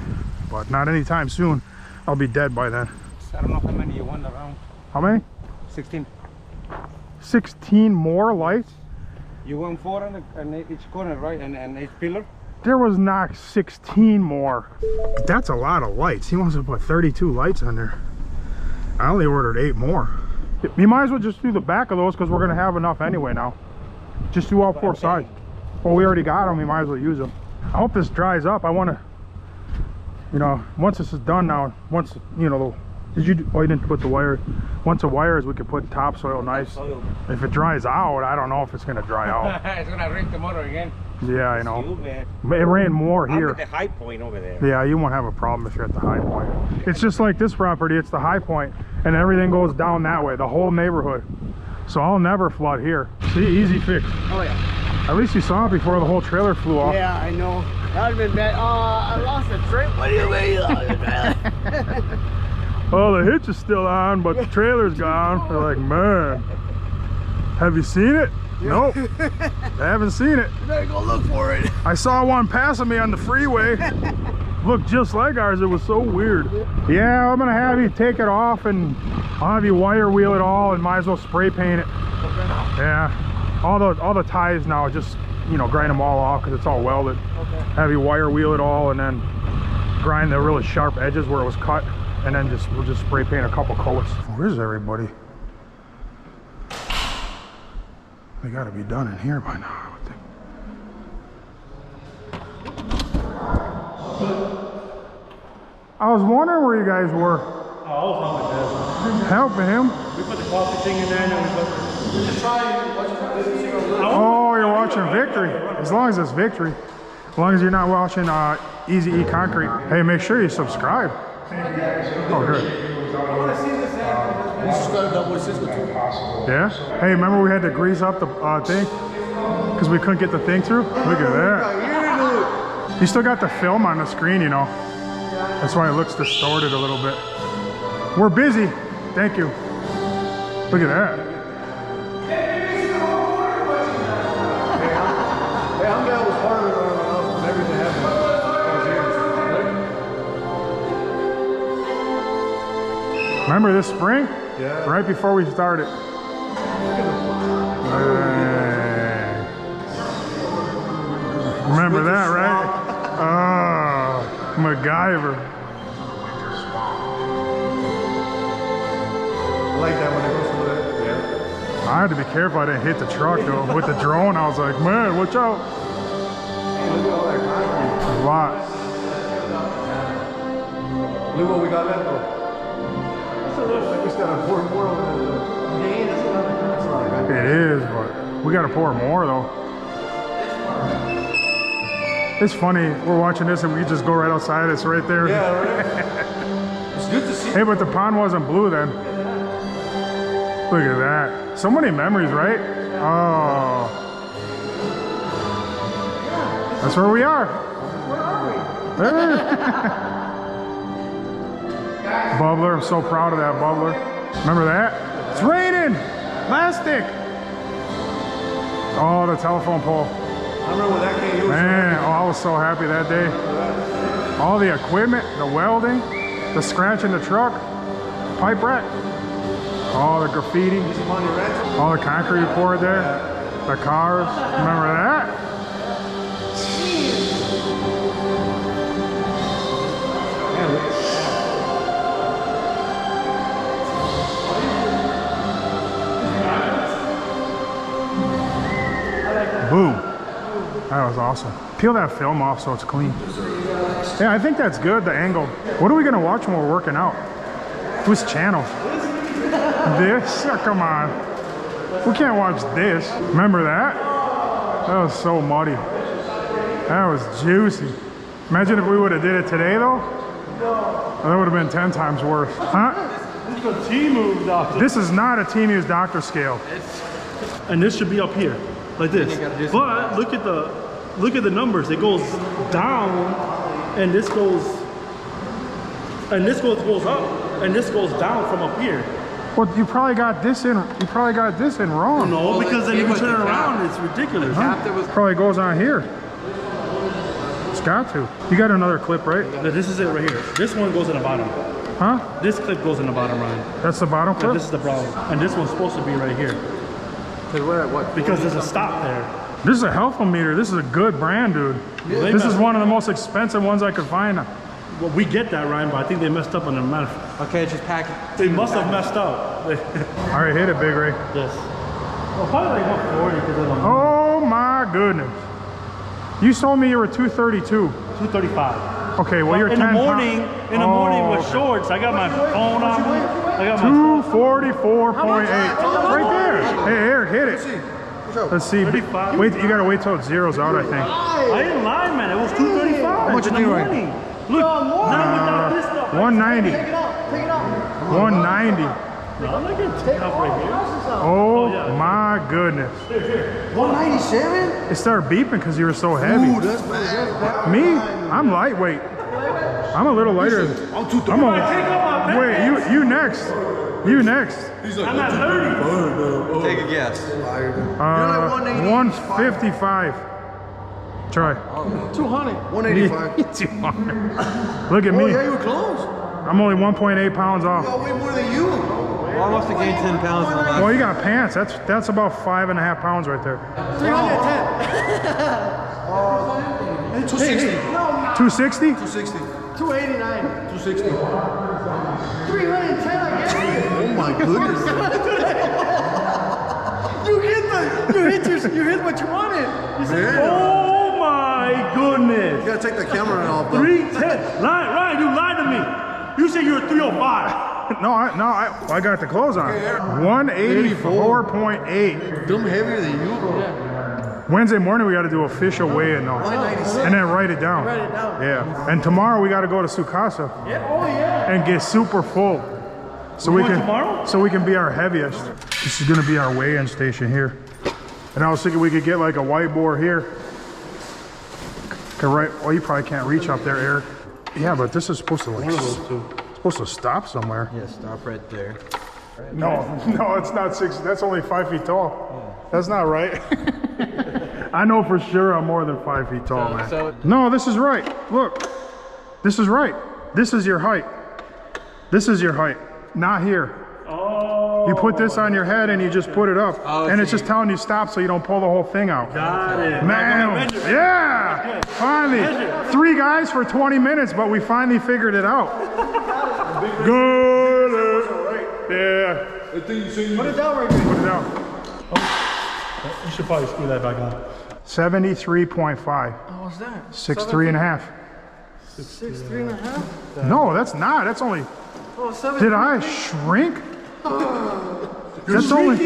but not anytime soon. I'll be dead by then. I don't know how many you want around. How many? 16. 16 more lights? You want 4 on each corner, right? And each pillar? There was not 16 more. But that's a lot of lights. He wants to put 32 lights on there. I only ordered 8 more. You might as well just do the back of those because we're going to have enough anyway now. Just do all 4 sides. Well, we already got them. We might as well use them. I hope this dries up. I want to, you know, once this is done now, once, you know, did you, oh, you didn't put the wire. Once the wire is, we can put topsoil nice. If it dries out, I don't know if it's going to dry out. It's going to rain tomorrow again. Yeah, I know. It rained more here. I'm at the high point over there. Yeah, you won't have a problem if you're at the high point. It's just like this property, it's the high point, and everything goes down that way, the whole neighborhood. So I'll never flood here. See, easy fix. Oh yeah. At least you saw it before the whole trailer flew off. Yeah, I know. That would have been bad. Oh, I lost the trip. What do you mean? Oh, the hitch is still on, but the trailer's gone. They're like, man, have you seen it? Nope, I haven't seen it. You better go look for it. I saw one passing me on the freeway. Looked just like ours. It was so weird. Yeah, I'm gonna have you take it off and I'll have you wire wheel it all and might as well spray paint it. Okay. Yeah, all the ties now, just, you know, grind them all off because it's all welded. Okay. Have you wire wheel it all and then grind the really sharp edges where it was cut, and then we'll just spray paint a couple coats. Where's everybody? They got to be done in here by now, I would think. I was wondering where you guys were. Oh, I was on my desk. Helping him. We put the coffee thing in there and then we put... We're just trying watching Oh, you're watching Victory. As long as it's Victory. As long as you're not watching Easy E Concrete. Hey, make sure you subscribe. Oh, good. We subscribed to Cisco too. Yeah? Hey, remember we had to grease up the thing? Because we couldn't get the thing through? Look at that. You still got the film on the screen, you know. That's why it looks distorted a little bit. We're busy. Thank you. Look at that. Hey, I'm glad I was part of it everything happened. Remember this spring? Yeah. Right before we started. Remember that, right? Oh, MacGyver. like that when it goes through that. Yeah. I had to be careful I didn't hit the truck though. With the drone, I was like, man, watch out. Hey, look at all that concrete. A lot. Look what we got left though. We still have 4 more over there. That's a lot of concrete. It is, but we gotta pour more though. It's funny, we're watching this and we just go right outside, it's right there. Yeah, right? It's good to see. Hey, but the pond wasn't blue then. Look at that. So many memories, right? Oh. That's where we are. Where are we? Bubbler, I'm so proud of that bubbler. Remember that? It's raining! Plastic! Oh, the telephone pole. I remember when that came. You Man, oh, I was so happy that day. All the equipment, the welding, the scratch in the truck, pipe rack, all the graffiti, all the concrete poured there, the cars. Remember that? Boom. That was awesome. Peel that film off so it's clean. Yeah, I think that's good, the angle. What are we gonna watch when we're working out? Whose channel? This? Oh, come on. We can't watch this. Remember that? That was so muddy. That was juicy. Imagine if we would have did it today though. That would have been 10 times worse. Huh? This is a T-move, doctor. This is not a T-Muse doctor scale. And this should be up here, like this. But look at the numbers. It goes down, and this goes up, and this goes down from up here. Well, you probably got this in. You probably got this in wrong. No, because then if you turn it around, it's ridiculous. Probably goes on here. It's got to. You got another clip, right? No, this is it right here. This one goes in the bottom. Huh? This clip goes in the bottom, Ryan. That's the bottom Yeah, clip? this is the problem. And this one's supposed to be right here. Because there's a stop there. This is a Helphometer. This is a good brand, dude. This is one of the most expensive ones I could find. Well, we get that, Ryan, but I think they messed up on the amount. Okay, just pack it. They must have messed up. All right, hit it, Big Ray. Yes. Well, probably like 140 because of the Oh my goodness. You told me you were 232. 235. Okay, well you're 10 in the morning. In the morning with okay. shorts, I got my phone on me. I got my 244.8. Right there. Hey, Eric, hit it. Let's see. 35. Wait, you gotta wait till it zeroes out, I think. I didn't lie, man. It was 235. How much you think, Ryan? Look, not without this stuff. 190. Take it out. 190. No, I'm not gonna take it off right here. Oh yeah. my goodness. 197? It started beeping because you were so heavy. Ooh, that's bad. Me? I'm lightweight. I'm a little lighter. I'm 230. Wait, you next. You next. I'm at 30. Take a guess. 155. Try. 200. 185. 200. Look at Oh, me. yeah, you were close. I'm only 1.8 pounds off. I way more than you. Well, I must have gained 10 pounds in the last. Well, you got pants. That's about 5.5 pounds right there. 310. 260. 260? 260. 289. 260. 310, I guess. Oh my goodness. You hit what you wanted. You said, Oh my goodness. You gotta take the camera off though. 310. Ryan, you lied to me. You said you were 305. No, I got the clothes on. 184.8. I'm heavier than you, bro. Wednesday morning we got to do official weigh-in though, 196. and then write it down. Write it down. Yeah, and tomorrow we got to go to Sukasa yeah, oh yeah. and get super full, so we going can tomorrow? so we can be our heaviest. This is gonna be our weigh-in station here, and I was thinking we could get like a whiteboard here. Well, you probably can't reach up there, Eric. Yeah, but this is supposed to like supposed to stop somewhere. Yeah, stop right there. No, it's not 6. That's only 5 feet tall. That's not right. I know for sure I'm more than 5 feet tall, man. No, this is right. Look, this is right. This is your height. This is your height, not here. Oh. You put this on your head and you just put it up, and it's just telling you stop so you don't pull the whole thing out. Got it. Man, yeah, finally. 3 guys for 20 minutes, but we finally figured it out. Good. Yeah. I think you see. Put it down right there. Put it down. You should probably screw that back on. 73.5. What's that? 6'3.5". 6'3.5"? No, that's not. That's only. Oh, 7. Did I shrink? That's only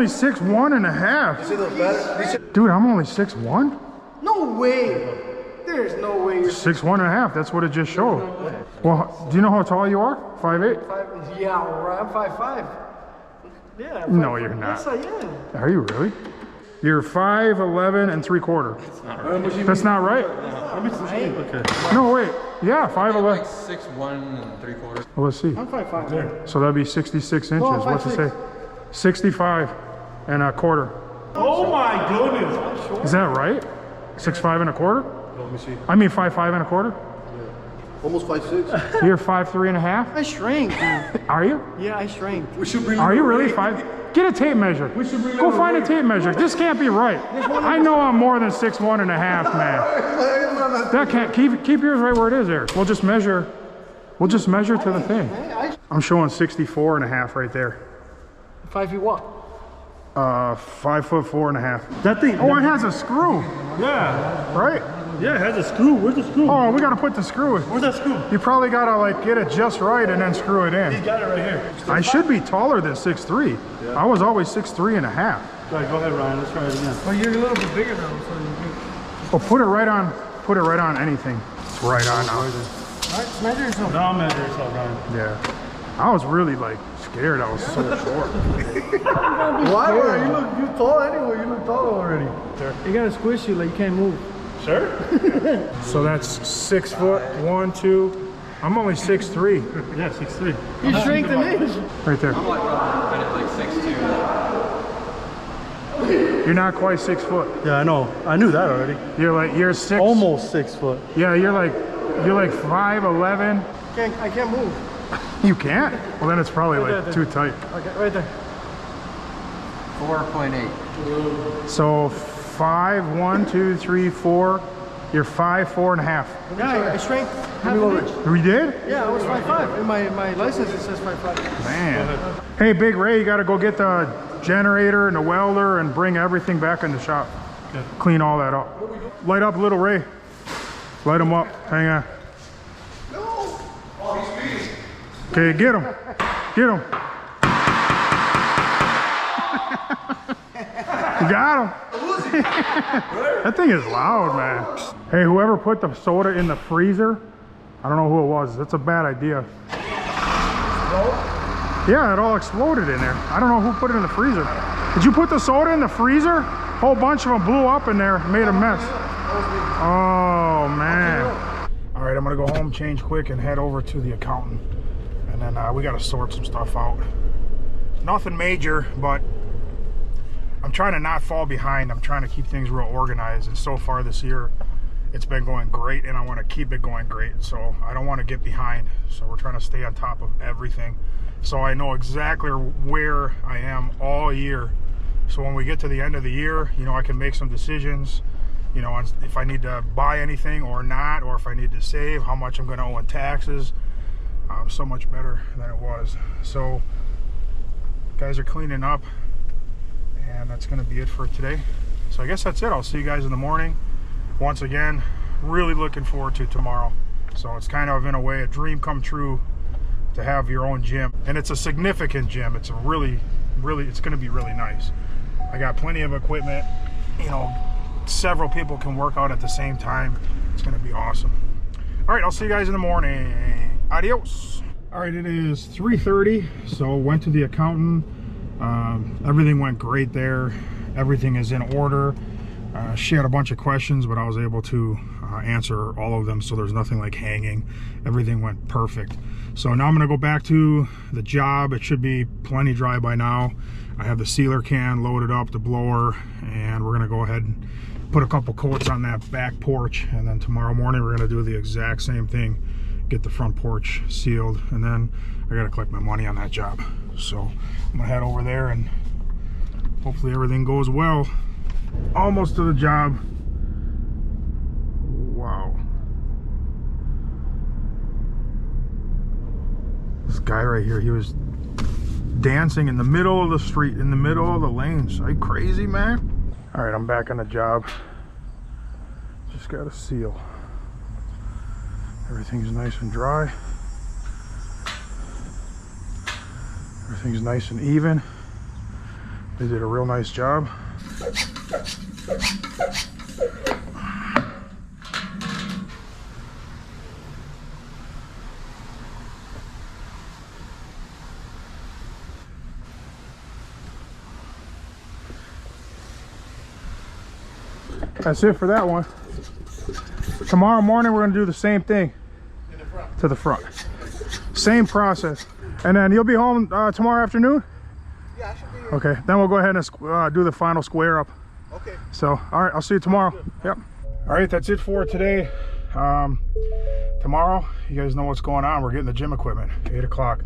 6'1.5". Dude, I'm only 6'1". No way. There's no way you're 6'1.5". That's what it just showed. Well, do you know how tall you are? 5'8". 5. Yeah, right. I'm 5'5". Yeah. No, you're not. Yes, I am. Are you really? You're 5'11.75". That's not right. Okay. No, wait. Yeah, 5'11". 6'1 3/4. Well, let's see. I'm 5'5". There. So that'd be 66 inches. No, I'm What's it say? 5'6". 65.25". Oh my goodness. Is that right? 6'5.25"? Let me see. I mean 5'5.25". Almost 5'6". You're 5'3.5". I shrank, dude. Are you? Yeah, I shrank. We should bring. Are you really 5? Get a tape measure. Go find a tape measure. This can't be right. I know I'm more than 6'1.5", man. That can't keep yours right where it is, Eric. We'll just measure. We'll just measure to the thing. I'm showing 64.5 right there. 5 feet what? 5'4.5". That thing. Oh, it has a screw, Yeah. right? Yeah, it has a screw. Where's the screw? Oh, we gotta put the screw in. Where's that screw? You probably gotta like get it just right and then screw it He's in. got it right here. I should be taller than 6'3". I was always 6'3.5". All right, go ahead, Ryan. Let's try it again. Oh, you're a little bit bigger now, so you can... Well, put it right on anything. It's right on now. Alright, measure yourself. Now I'll measure yourself, Ryan. Yeah. I was really like scared. I was so short. Why? You tall anyway. You look tall already. You gotta squish you like you can't move. Sure? So that's 6 foot, 1, 2. I'm only 6'3". Yeah, 6'3". You shrank an inch. Right there. I'm like 6'2. You're not quite 6 foot. Yeah, I know. I knew that already. You're 6. Almost 6 foot. Yeah, you're like 5'11". I can't move. You can't? Well, then it's probably Right like there. too tight. Okay, right there. 4.8. So 5, 1, 2, 3, 4. You're 5'4.5". Yeah, I shrank half an inch. We did? Yeah, I was 5'5". In my license it says 5'5". Man. Hey, Big Ray, you got to go get the generator and the welder and bring everything back in the shop. Okay. Clean all that up. Light up, little Ray. Light him up. Hang on. Okay, get him. Get him. You got him. That thing is loud, man. Hey, whoever put the soda in the freezer, I don't know who it was. That's a bad idea. Yeah, it all exploded in there. I don't know who put it in the freezer. Did you put the soda in the freezer? A whole bunch of them blew up in there, made a mess. Oh, man. All right, I'm gonna go home, change quick, and head over to the accountant. And then we gotta sort some stuff out. Nothing major, but I'm trying to not fall behind. I'm trying to keep things real organized. And so far this year, it's been going great, and I want to keep it going great. So I don't want to get behind. So we're trying to stay on top of everything. So I know exactly where I am all year. So when we get to the end of the year, you know, I can make some decisions, you know, on if I need to buy anything or not, or if I need to save, how much I'm going to owe in taxes. So much better than it was. So guys are cleaning up, and that's going to be it for today. So I guess that's it. I'll see you guys in the morning. Once again, really looking forward to tomorrow. So it's kind of, in a way, a dream come true to have your own gym. And it's a significant gym. It's a really, it's going to be really nice. I got plenty of equipment. You know, several people can work out at the same time. It's going to be awesome. All right, I'll see you guys in the morning. Adios. All right, it is 3:30. So went to the accountant. Everything went great there. Everything is in order. She had a bunch of questions, but I was able to answer all of them, so there's nothing like hanging. Everything went perfect. So now I'm gonna go back to the job. It should be plenty dry by now. I have the sealer can loaded up, the blower, and we're gonna go ahead and put a couple coats on that back porch, and then tomorrow morning we're gonna do the exact same thing, get the front porch sealed, and then I gotta collect my money on that job. So I'm gonna head over there, and hopefully everything goes well. Almost to the job. Wow. This guy right here, he was dancing in the middle of the street, in the middle of the lanes. Are you crazy, man? All right, I'm back on the job. Just got a seal. Everything's nice and dry. Everything's nice and even. They did a real nice job. That's it for that one. Tomorrow morning we're gonna do the same thing to the front. Same process. And then you'll be home tomorrow afternoon? Yeah, I should be here. Okay, then we'll go ahead and do the final square up. Okay. So, all right, I'll see you tomorrow. Yep. All right, that's it for today. Tomorrow, you guys know what's going on. We're getting the gym equipment, 8 o'clock.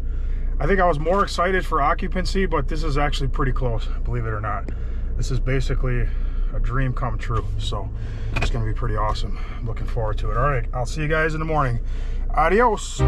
I think I was more excited for occupancy, but this is actually pretty close, believe it or not. This is basically a dream come true. So it's gonna be pretty awesome. I'm looking forward to it. All right, I'll see you guys in the morning. Adios.